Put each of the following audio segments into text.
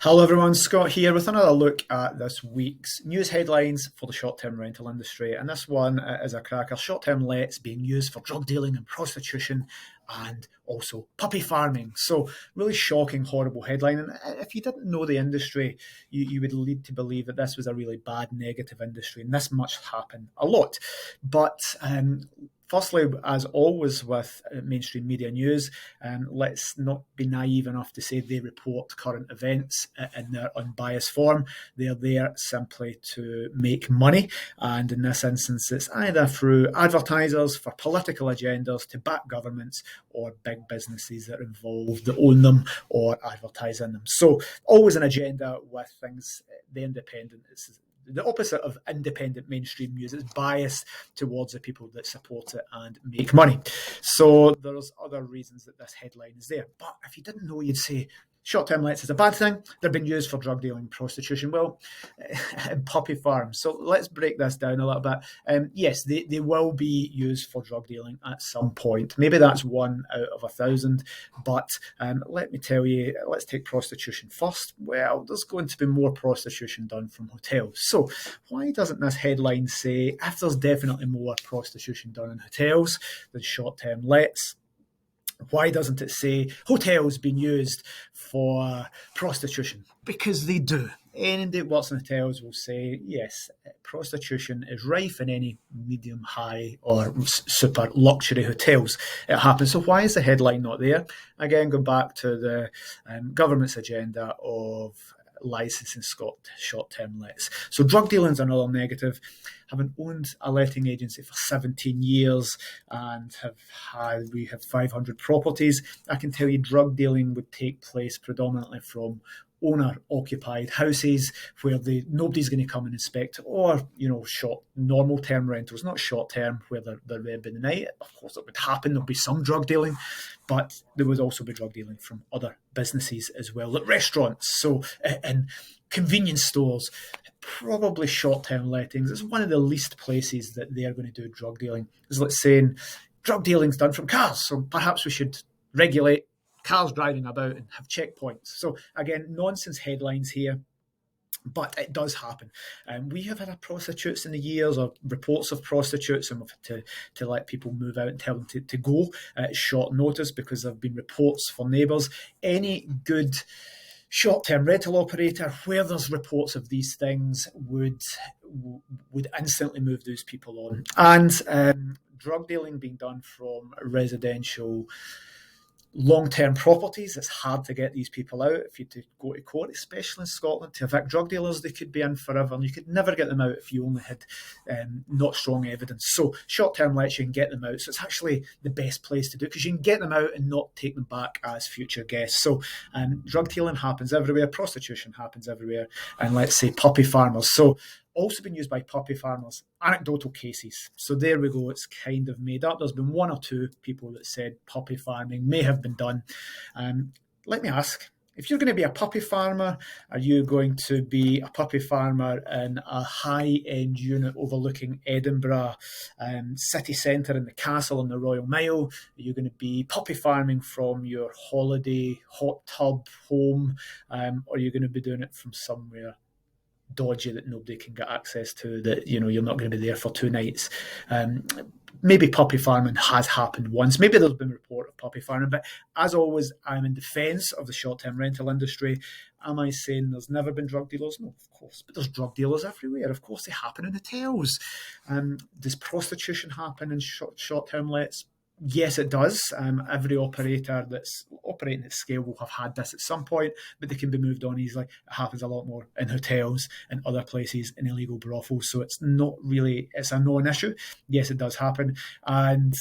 Hello everyone, Scott here with another look at this week's news headlines for the short-term rental industry. And this one is a cracker. Short-term lets being used for drug dealing and prostitution and also puppy farming. So really shocking, horrible headline. And if you didn't know the industry, you would lead to believe that this was a really bad, negative industry. And this much happen a lot. But firstly, as always with mainstream media news, let's not be naive enough to say they report current events in their unbiased form. They're there simply to make money. And in this instance, it's either through advertisers for political agendas to back governments or big businesses that are involved that own them or advertise in them. So always an agenda with things, the independent. It's the opposite of independent mainstream news. It's biased towards the people that support it and make money. So there's other reasons that this headline is there. But if you didn't know, you'd say short-term lets is a bad thing. They've been used for drug dealing, prostitution, well, and puppy farms. So let's break this down a little bit. Yes, they will be used for drug dealing at some point. Maybe that's 1 out of 1,000. But let me tell you, let's take prostitution first. Well, there's going to be more prostitution done from hotels. So why doesn't this headline say if there's definitely more prostitution done in hotels than short-term lets? Why doesn't it say hotels being used for prostitution? Because they do. Anybody that works in hotels will say, yes, prostitution is rife in any medium, high or super luxury hotels. It happens. So why is the headline not there? Again, go back to the government's agenda of licensing short-term lets. So drug dealing is another negative. Having owned a letting agency for 17 years and we have 500 properties, I can tell you drug dealing would take place predominantly from owner-occupied houses where nobody's going to come and inspect, or short normal term rentals, not short term where they're there by the night. Of course, it would happen. There'll be some drug dealing, but there would also be drug dealing from other businesses as well, like restaurants. So in convenience stores, probably short-term lettings is one of the least places that they are going to do drug dealing. It's like saying drug dealing's done from cars, so perhaps we should regulate cars driving about and have checkpoints. So again, nonsense headlines here, but it does happen. We have had prostitutes in the years, or reports of prostitutes, and we've had to let people move out and tell them to go at short notice because there have been reports for neighbours. Any good short-term rental operator where there's reports of these things would instantly move those people on. And drug dealing being done from residential long-term properties, it's hard to get these people out. If you to go to court, especially in Scotland, to evict drug dealers, they could be in forever, and you could never get them out if you only had not strong evidence. So short-term lets, you can get them out. So it's actually the best place to do, because you can get them out and not take them back as future guests. So drug dealing happens everywhere, prostitution happens everywhere, and let's say puppy farmers. So also been used by puppy farmers, anecdotal cases. So there we go, it's kind of made up. There's been 1 or 2 people that said puppy farming may have been done. Let me ask, if you're going to be a puppy farmer, are you going to be a puppy farmer in a high-end unit overlooking Edinburgh city centre in the castle and the Royal Mile? Are you going to be puppy farming from your holiday hot tub home? Or are you going to be doing it from somewhere dodgy that nobody can get access to, that you're not going to be there for 2 nights? Maybe puppy farming has happened once. Maybe there's been a report of puppy farming, but as always, I'm in defence of the short-term rental industry. Am I saying there's never been drug dealers? No, of course, but there's drug dealers everywhere. Of course, they happen in hotels. Does prostitution happen in short-term lets? Yes, it does. Every operator that's operating at scale will have had this at some point, but they can be moved on easily. It happens a lot more in hotels and other places, in illegal brothels. So it's a non-issue. Yes, it does happen. And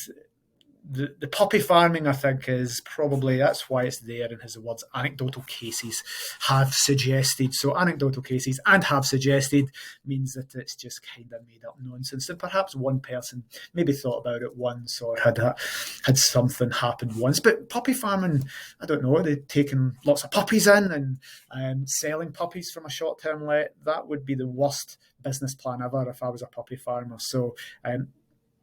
the puppy farming, I think, is probably, that's why it's there and has the words anecdotal cases have suggested. So anecdotal cases and have suggested means that it's just kind of made up nonsense. And perhaps one person maybe thought about it once or had something happen once. But puppy farming, I don't know, they've taken lots of puppies in and selling puppies from a short-term let. That would be the worst business plan ever if I was a puppy farmer. So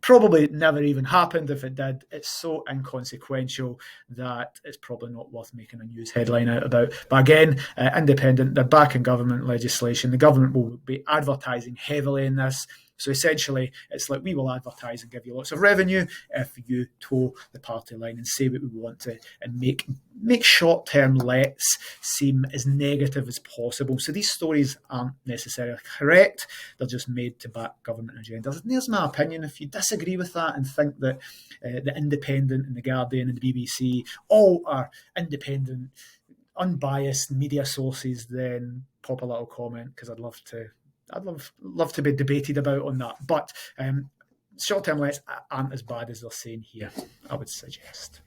probably never even happened. If it did, it's so inconsequential that it's probably not worth making a news headline out about. But again, Independent, they're backing government legislation. The government will be advertising heavily in this. So essentially, it's like, we will advertise and give you lots of revenue if you toe the party line and say what we want to, and make short-term lets seem as negative as possible. So these stories aren't necessarily correct. They're just made to back government agendas. And there's my opinion. If you disagree with that and think that the Independent and the Guardian and the BBC all are independent, unbiased media sources, then pop a little comment, because I'd love to be debated about on that. But short-term lets aren't as bad as they're saying here, I would suggest.